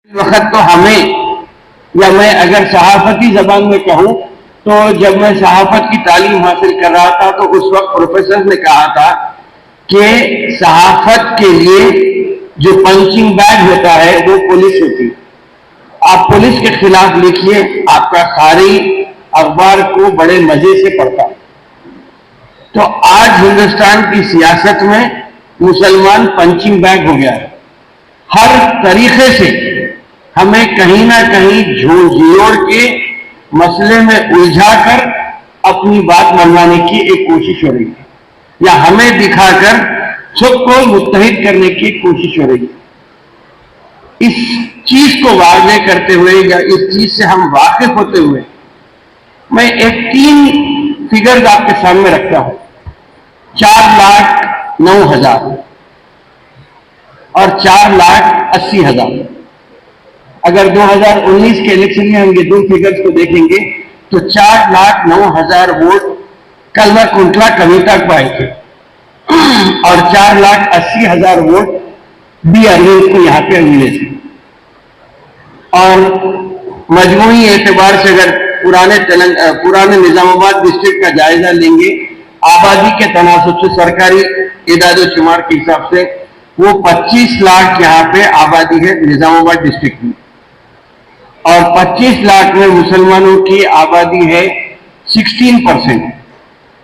वक्त तो हमें, या मैं अगर सहाफती जबान में कहूं तो जब मैं सहाफत की तालीम हासिल कर रहा था तो उस वक्त प्रोफेसर ने कहा था कि सहाफत के लिए जो पंचिंग बैग होता है वो पुलिस होती है। आप पुलिस के खिलाफ लिखिए, आपका खारी अखबार को बड़े मजे से पढ़ता है। तो आज हिंदुस्तान की सियासत में मुसलमान पंचिंग बैग हो गया है। हर तरीके से हमें कहीं ना कहीं जोड़ के मसले में उलझाकर अपनी बात मनवाने की एक कोशिश हो रही है, या हमें दिखाकर सबको मुत्तहिद करने की कोशिश हो रही है। इस चीज को वाज़ेह करते हुए या इस चीज से हम वाकिफ होते हुए मैं एक 3 फिगर्स आपके सामने रखता हूं। 4,09,000 और 4,80,000। अगर 2019 के इलेक्शन में हम ये 2 फिगर्स को देखेंगे तो 4,09,000 वोट कलमा कुंटला कविता को आए थे और 4,80,000 वोट बी अरविंद को यहां पे मिले थे। और मजमूई एतबार से अगर पुराने निजामाबाद डिस्ट्रिक्ट का जायजा लेंगे, आबादी के तनासुब से सरकारी इदारे शुमार के हिसाब से वो 25 लाख यहाँ पे आबादी है निजामाबाद डिस्ट्रिक्ट में, और 25 लाख में मुसलमानों की आबादी है 16%,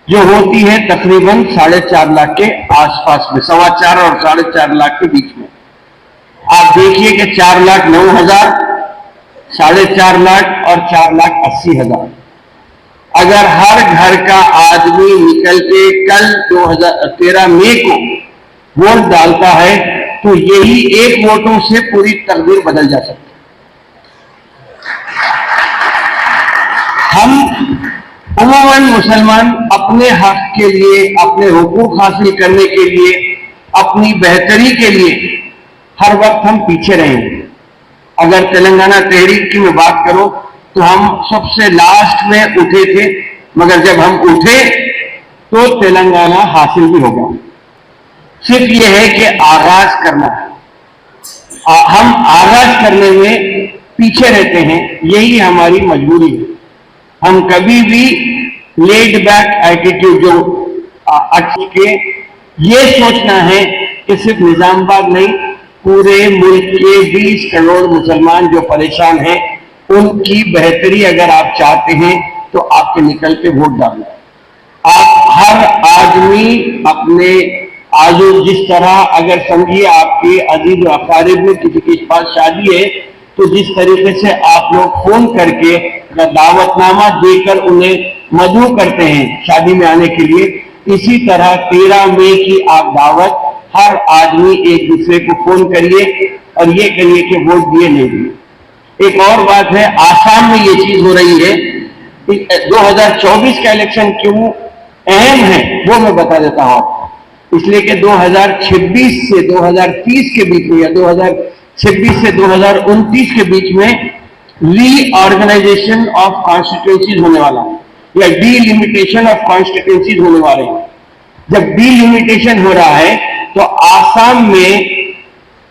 जो होती है तकरीबन 4.5 लाख के आसपास में, 4.25 और 4.5 लाख के बीच में। आप देखिए कि 4,09,000, 4.5 लाख और 4,80,000। अगर हर घर का आदमी निकल के कल 2013 मई को वोट डालता है तो यही एक वोटों से पूरी तकदीर बदल जा सकती है। हम उम्मन मुसलमान अपने हक के लिए, अपने हुकूक हासिल करने के लिए, अपनी बेहतरी के लिए हर वक्त हम पीछे रहेंगे। अगर तेलंगाना तहरीक की मैं बात करूं तो हम सबसे लास्ट में उठे थे, मगर जब हम उठे तो तेलंगाना हासिल भी हो गया। सिर्फ यह है कि आगाज करना है। हम आगाज करने में पीछे रहते हैं, यही हमारी मजबूरी है। हम कभी भी लेड बैक एटीट्यूड जो के ये सोचना है कि सिर्फ निजामाबाद नहीं, पूरे मुल्क के 20 करोड़ मुसलमान जो परेशान हैं उनकी बेहतरी अगर आप चाहते हैं तो आपके निकल के वोट डालना। आप हर आदमी अपने आजू, जिस तरह अगर समझिए आपके अजीज अकारिब में किसी के पास शादी है तो जिस तरीके से आप लोग फोन करके दावतनामा देकर उन्हें मदऊ करते हैं शादी में आने के लिए, इसी तरह 13 मई की आप दावत हर आदमी एक दूसरे को फोन करिए और ये करिए कि वोट दिए नहीं दिए। एक और बात है, आसाम में ये चीज हो रही है। 2024 का इलेक्शन क्यों अहम है वो मैं बता देता हूं आपको। इसलिए कि 2026 से 2030 के बीच में या 2026 से 2029 के बीच में रीऑर्गेनाइजेशन ऑफ कॉन्स्टिट्यूएंसीज होने वाला है, या डीलिमिटेशन ऑफ कॉन्स्टिट्यूएंसीज होने वाले हैं। जब डीलिमिटेशन हो रहा है तो आसाम में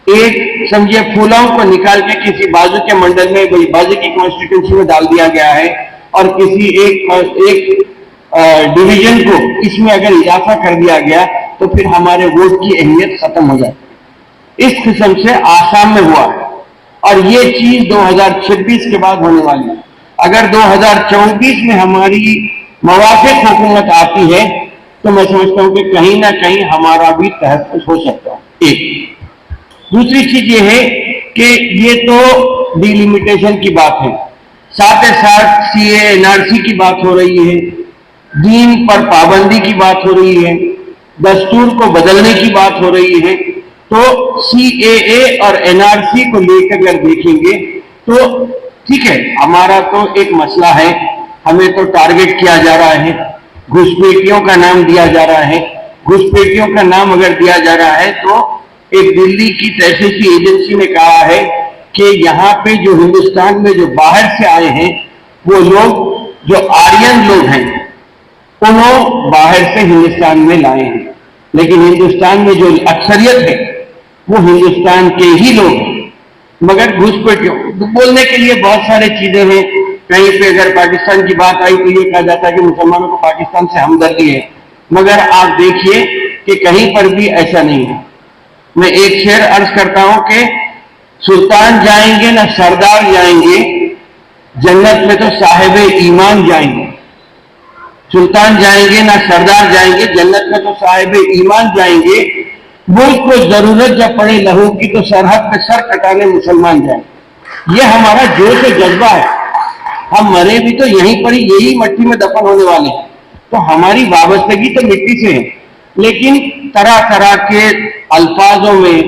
एक समझिए फूलों को निकाल के किसी बाजू के मंडल में, वही बाजू की कॉन्स्टिट्यूंसी में डाल दिया गया है, और किसी एक डिवीजन को इसमें अगर इजाफा कर दिया गया तो फिर हमारे वोट की अहमियत खत्म हो जाती है। इस किस्म से आसाम में हुआ है, और ये चीज 2026 के बाद होने वाली है। अगर 2024 में हमारी मवाफिक हुकूमत आती है तो मैं समझता हूं कि कहीं ना कहीं हमारा भी तहफ़्फ़ुज़ हो सकता है। एक दूसरी चीज ये है कि ये तो डिलिमिटेशन की बात है, साथ ही साथ सीए एनआरसी की बात हो रही है, दीन पर पाबंदी की बात हो रही है, दस्तूर को बदलने की बात हो रही है। तो सीएए और एनआरसी को लेकर अगर देखेंगे तो ठीक है, हमारा तो एक मसला है, हमें तो टारगेट किया जा रहा है, घुसपैठियों का नाम दिया जा रहा है। घुसपैठियों का नाम अगर दिया जा रहा है तो एक दिल्ली की तहसीसी एजेंसी ने कहा है कि यहाँ पे जो हिंदुस्तान में जो बाहर से आए हैं वो लोग जो आर्यन लोग हैं उन्होंने बाहर से हिंदुस्तान में लाए हैं, लेकिन हिंदुस्तान में जो अक्सरियत है वो हिंदुस्तान के ही लोग हैं। मगर घुसपैठियों बोलने के लिए बहुत सारे चीजें हैं। कहीं पे अगर पाकिस्तान की बात आई तो ये कहा जाता है कि मुसलमानों को पाकिस्तान से हमदर्दी है, मगर आप देखिए कि कहीं पर भी ऐसा नहीं है। मैं एक शेर अर्ज करता हूं कि सुल्तान जाएंगे ना सरदार जाएंगे, जन्नत में तो साहिब ईमान जाएंगे। सुल्तान जाएंगे ना सरदार जाएंगे, जन्नत में तो साहिब ईमान जाएंगे। मुल्क को जरूरत जब पड़े लहू की तो सरहद पे सर कटाने मुसलमान जाएंगे। ये हमारा जोश और जज्बा है। हम मरे भी तो यहीं पर यही मट्टी में दफन होने वाले हैं, तो हमारी वाबस्तगी तो मिट्टी से है। लेकिन तरह तरह के अल्फाजों में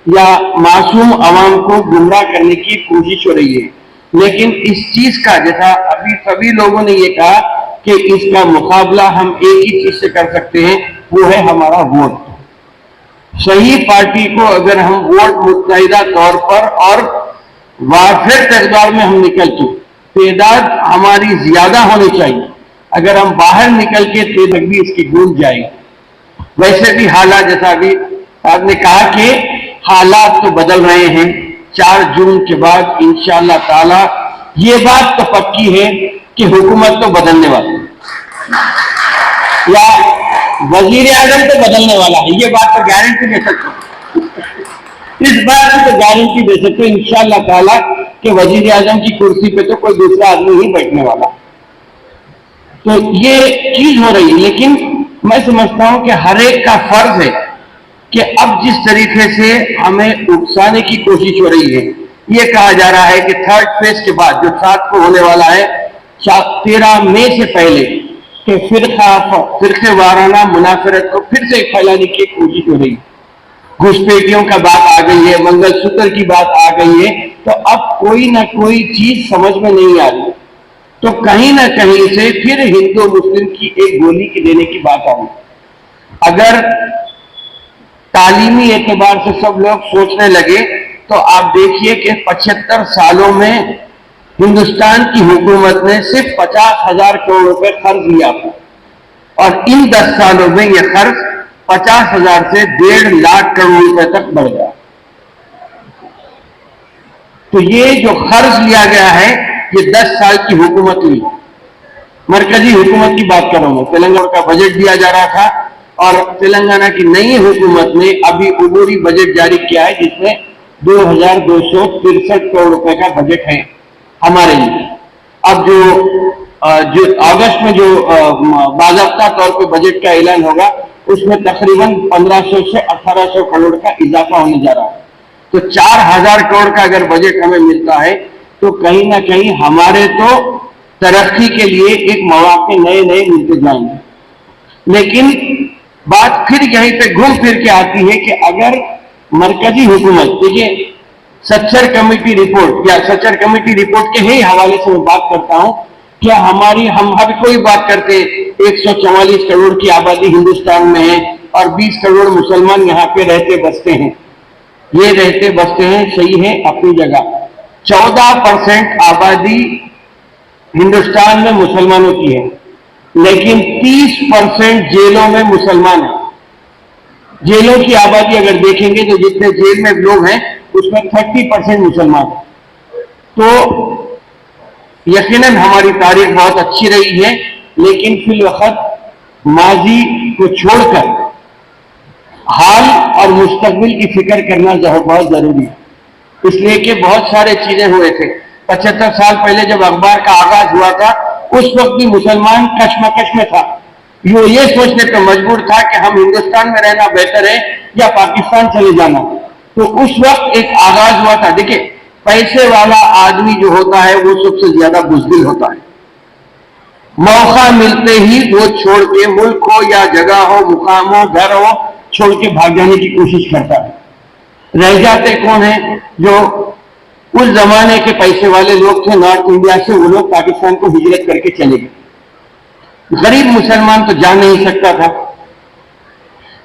या मासूम अवाम को गुमराह करने की कोशिश हो रही है। लेकिन इस चीज का, जैसा अभी सभी लोगों ने ये कहा कि इसका मुकाबला हम एक ही चीज से कर सकते हैं, वो है हमारा वोट। सही पार्टी को अगर हम वोट मुत्तहिदा तौर पर और वाफिर तकदार में हम निकल के, तादाद हमारी ज्यादा होनी चाहिए। अगर हम बाहर निकल के तक भी इसकी गूंज जाएगी। वैसे भी हालात, जैसा अभी आपने कहा कि हालात तो बदल रहे हैं। 4 जून के बाद इंशाअल्लाह ताला ये बात तो पक्की है कि हुकूमत तो बदलने वाली है, या वजीर आजम तो बदलने वाला है। ये बात तो गारंटी दे सकते हो, इस बात की तो गारंटी दे सकते हो इंशाअल्लाह ताला कि वजीर आजम की कुर्सी पे तो कोई दूसरा आदमी ही बैठने वाला। तो ये चीज हो रही है। लेकिन मैं समझता हूं कि हर एक का फर्ज है कि अब जिस तरीके से हमें उकसाने की कोशिश हो रही है, ये कहा जा रहा है कि 3rd फेज के बाद जो 7 को होने वाला है, 13 मई से पहले, कि फिरके वाराना मुनाफरत को फिर से फैलाने की कोशिश हो रही है। घुसपैठियों का बात आ गई है, मंगलसूत्र की बात आ गई है, तो अब कोई ना कोई चीज समझ में नहीं आ रही, तो कहीं ना कहीं से फिर हिंदू मुस्लिम की एक गोली की देने की बात आ रही। अगर तालीमी एतबार से सब लोग सोचने लगे तो आप देखिए कि 75 सालों में हिंदुस्तान की हुकूमत ने सिर्फ 50,000 करोड़ रुपए खर्च लिया था, और इन 10 सालों में यह खर्च 50,000 से 1.5 लाख करोड़ रुपए तक बढ़ गया। तो ये जो खर्च लिया गया है, ये 10 साल की हुकूमत ली। मरकजी हुकूमत की बात कर रहा हूं। तेलंगाना का बजट दिया जा रहा था, और तेलंगाना की नई हुकूमत ने अभी उबूरी बजट जारी किया है, जिसमें 2,263 करोड़ रुपए का बजट है हमारे लिए। अब जो अगस्त में जो बाज़ाब्ता तौर पे बजट का ऐलान होगा, उसमें तकरीबन 1500 से 1800 करोड़ का इजाफा होने जा रहा है। तो 4,000 करोड़ का अगर बजट हमें मिलता है, तो कहीं ना कहीं हमारे तो तरक्की के लिए एक मौके नए नए मिलते जाएंगे। लेकिन बात फिर यहीं पे घूम फिर के आती है कि अगर मरकजी हुकूमत, देखिए सच्चर कमेटी रिपोर्ट, या सच्चर कमेटी रिपोर्ट के ही हवाले से मैं बात करता हूं, क्या हम हर कोई बात करते 144 करोड़ की आबादी हिंदुस्तान में है और 20 करोड़ मुसलमान यहाँ पे रहते बसते हैं। ये रहते बसते हैं, सही है अपनी जगह। 14% आबादी हिंदुस्तान में मुसलमानों की है, लेकिन 30% जेलों में मुसलमान है। जेलों की आबादी अगर देखेंगे तो जितने जेल में लोग हैं, उसमें 30% मुसलमान है। तो यकीनन हमारी तारीख बहुत अच्छी रही है, लेकिन फिल वक्त माजी को छोड़कर हाल और मुस्तकबिल की फिक्र करना बहुत जरूरी है। इसलिए कि बहुत सारे चीजें हुए थे। 75 साल पहले जब अखबार का आगाज हुआ था, उस वक्त भी मुसलमान कश्मकश में था। वो ये सोचने पर मजबूर था कि हम हिंदुस्तान में रहना बेहतर है या पाकिस्तान चले जाना। तो उस वक्त एक आगाज हुआ था। देखिए, पैसे वाला आदमी जो होता है वो सबसे ज्यादा बुज़दिल होता है। मौका मिलते ही वो छोड़ के, मुल्क हो या जगह हो, मुकाम हो, घर हो, छोड़ के भाग जाने की कोशिश करता है। रह जाते कौन है? जो उस जमाने के पैसे वाले लोग थे नॉर्थ इंडिया से, वो लोग पाकिस्तान को हिजरत करके चले गए। गरीब मुसलमान तो जा नहीं सकता था।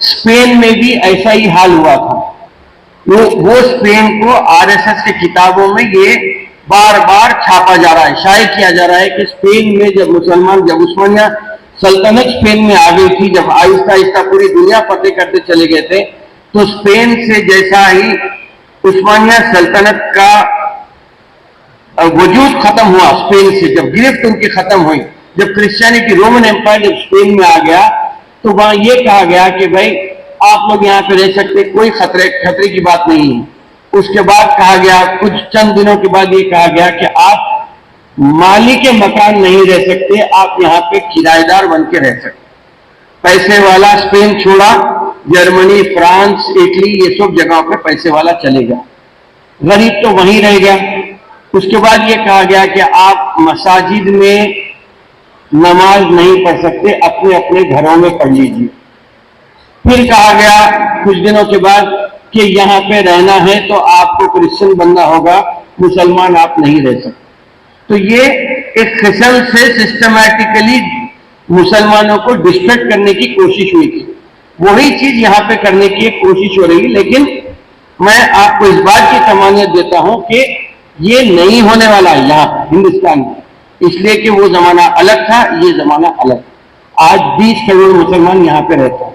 स्पेन में भी ऐसा ही हाल हुआ था। वो स्पेन को आरएसएस की किताबों में ये बार बार छापा जा रहा है, शाये किया जा रहा है कि स्पेन में जब उस्मानिया सल्तनत स्पेन में आ गई थी, जब आहिस्ता आहिस्ता पूरी दुनिया फतेह करते चले गए थे, तो स्पेन से जैसा ही उस्मानिया सल्तनत का वजूद खत्म हुआ स्पेन से, जब गिरफ्त उनकी खत्म हुई, जब क्रिश्चियनिटी रोमन एम्पायर जब स्पेन में आ गया, तो वहां यह कहा गया कि भाई आप लोग यहाँ पे रह सकते, कोई खतरे की बात नहीं है। उसके बाद कहा गया, कुछ चंद दिनों के बाद ये कहा गया कि आप मालिक मकान नहीं रह सकते, आप यहाँ पे किराएदार बन के रह सकते। पैसे वाला स्पेन छोड़ा, जर्मनी, फ्रांस, इटली, ये सब जगहों पे पैसे वाला चलेगा, गरीब तो वहीं रह गया। उसके बाद ये कहा गया कि आप मसाजिद में नमाज नहीं पढ़ सकते, अपने अपने घरों में पढ़ लीजिए। फिर कहा गया कुछ दिनों के बाद कि यहाँ पे रहना है तो आपको क्रिश्चियन बनना होगा, मुसलमान आप नहीं रह सकते। तो ये एक किस्म से सिस्टमैटिकली मुसलमानों को डिस्ट्रैक्ट करने की कोशिश हुई थी। वही चीज यहाँ पे करने की एक कोशिश हो रही है, लेकिन मैं आपको इस बात की तमानियत देता हूं कि ये नहीं होने वाला है यहाँ हिंदुस्तान में, इसलिए कि वो जमाना अलग था, ये जमाना अलग। आज 20 करोड़ मुसलमान यहाँ पे रहते हैं।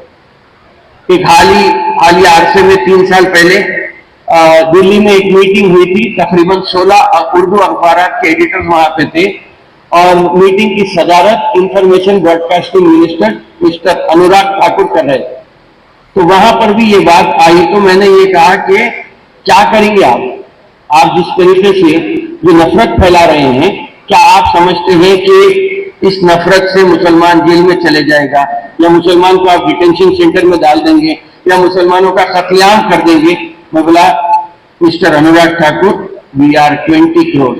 एक हालिया अरसे में 3 साल पहले दिल्ली में एक मीटिंग हुई थी, तकरीबन 16 उर्दू अखबार के एडिटर्स वहां पे थे, और मीटिंग की सदारत information broadcasting minister mister Anurag Thakur कर रहे थे। तो वहां पर भी ये बात आई, तो मैंने ये कहा कि क्या करेंगे आप जिस तरीके से जो नफरत फैला रहे हैं, क्या आप समझते हैं कि इस नफरत से मुसलमान जेल में चले जाएगा, या मुसलमान को आप डिटेंशन सेंटर में डाल देंगे, या मुसलमानों का कत्लेआम कर देंगे? मैं बोला, mister Anurag Thakur, we are 20 crore.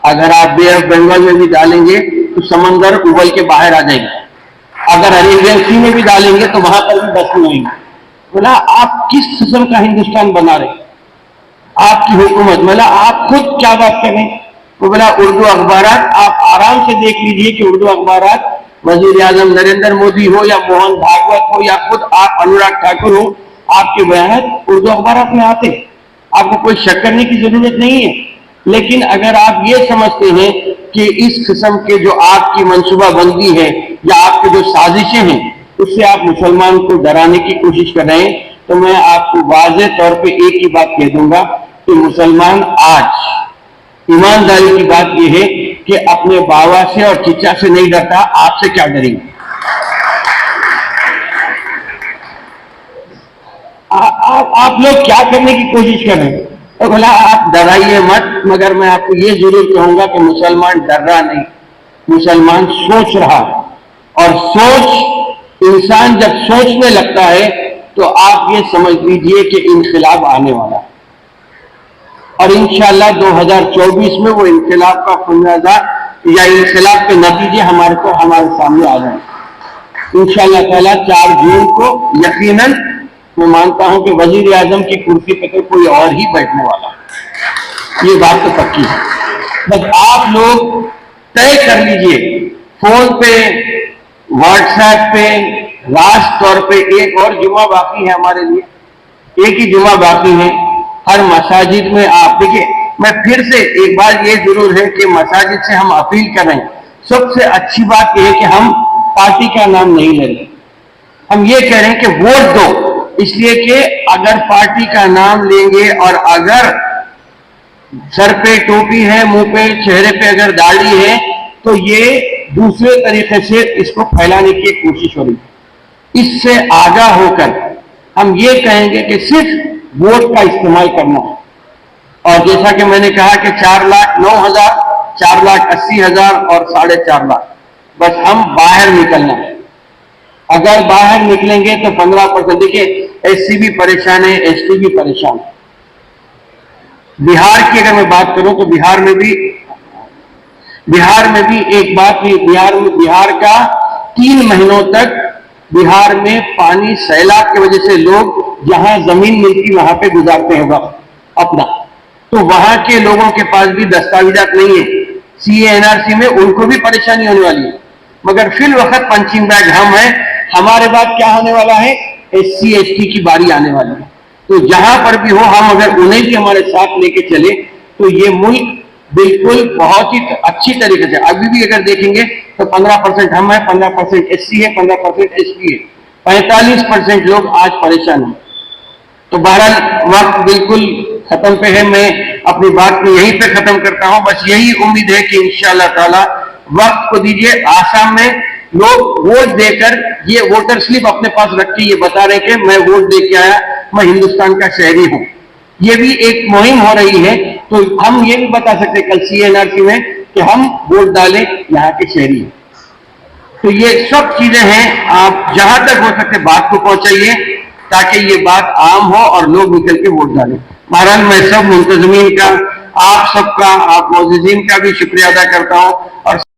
अगर आप बे ऑफ बंगाल में भी डालेंगे तो समंदर उबल के बाहर आ जाएगा। अगर अरेबियन सी में भी डालेंगे तो वहां पर भी बस नहीं होंगे। बोला, आप किस किस्म का हिंदुस्तान बना रहे, आपकी हुकूमत? बोला, आप खुद क्या बात कर रहे हैं? वो बोला, उर्दू अखबार आप आराम से देख लीजिए कि उर्दू अखबार वजीर आजम नरेंद्र मोदी हो या मोहन भागवत हो या खुद आप अनुराग ठाकुर हो, आपके बयान उर्दू अखबार में आते, आपको कोई शक करने की जरूरत नहीं है। लेकिन अगर आप ये समझते हैं कि इस किस्म के जो आपकी मंसूबाबंदी है या आपके जो साजिशें हैं, उससे आप मुसलमान को डराने की कोशिश कर रहे हैं, तो मैं आपको वाज़ेह तौर पे एक ही बात कह दूंगा कि मुसलमान आज ईमानदारी की बात यह है कि अपने बाबा से और चिचा से नहीं डरता, आपसे क्या डरेंगे? आप लोग क्या करने की कोशिश कर रहे हैं? तो बोला, आप डराइए मत, मगर मैं आपको ये जरूर कहूंगा कि मुसलमान डर रहा नहीं, मुसलमान सोच रहा है। और सोच, इंसान जब सोचने लगता है तो आप ये समझ लीजिए कि इनकलाब आने वाला है, और इंशाअल्लाह 2024 में वो इनकलाब का खुलासा या इनकलाब के नतीजे हमारे सामने आ जाए इंशाअल्लाह ताला। 4 जून को यकीनन मैं मानता हूं कि वजीर आजम की कुर्सी पे तो कोई और ही बैठने वाला है, ये बात तो पक्की है। बस आप लोग तय कर लीजिए, फोन पे, व्हाट्सएप पे, राष्ट्र तौर पे एक और जुमा बाकी है हमारे लिए, एक ही जुमा बाकी है। हर मसाजिद में आप देखिए, मैं फिर से एक बार ये जरूर है कि मसाजिद से हम अपील कर रहे हैं, सबसे अच्छी बात यह है कि हम पार्टी का नाम नहीं ले रहे, हम ये कह रहे हैं कि वोट दो। इसलिए कि अगर पार्टी का नाम लेंगे और अगर सर पे टोपी है, मुंह पे, चेहरे पे अगर दाढ़ी है, तो ये दूसरे तरीके से इसको फैलाने की कोशिश हो रही है। इससे आगाह होकर हम ये कहेंगे कि सिर्फ वोट का इस्तेमाल करना है। और जैसा कि मैंने कहा कि 4,09,000, 4,80,000 और 4.5 लाख, बस हम बाहर निकलना है। अगर बाहर निकलेंगे तो 15%। देखिए, एससी भी परेशान है, एसटी भी परेशान है। बिहार की अगर मैं बात करूं तो बिहार में भी एक बात है, बिहार का 3 महीनों तक बिहार में पानी, सैलाब की वजह से लोग जहां जमीन मिलती वहां पे गुजारते हैं वक्त अपना, तो वहां के लोगों के पास भी दस्तावेजात नहीं है। सीए एनआरसी में उनको भी परेशानी होने वाली है, मगर फिल वक्त पंचिंग बैग हम हैं। हमारे बाद क्या होने वाला है? एससी एसटी की बारी आने वाली है। तो जहां पर भी हो, हम अगर उन्हें भी हमारे साथ लेके चले तो ये मुल्क बिल्कुल बहुत ही अच्छी तरीके से, अभी भी अगर देखेंगे तो 15% हम हैं, 15% एससी है, 15% एसटी है, 45% लोग आज परेशान हैं। तो बहरहाल वक्त बिल्कुल खत्म पे है, मैं अपनी बात को यहीं पे खत्म करता हूं। बस यही उम्मीद है कि इंशाअल्लाह ताला वक्त को दीजिए। आसाम में लोग वोट देकर ये वोटर स्लिप अपने पास रख के ये बता रहे कि मैं वोट दे के आया, मैं हिंदुस्तान का शहरी हूं। ये भी एक मुहिम हो रही है, तो हम ये भी बता सकते कल CNRC में कि हम वोट डालें, यहाँ के शहरी। तो ये सब चीजें हैं, आप जहां तक हो सके बात को पहुंचाइए ताकि ये बात आम हो और लोग निकल के वोट डालें। बहरहाल मैं सब मुंतजमीन का, आप सबका, आप मौजूदीन का भी शुक्रिया अदा करता हूं और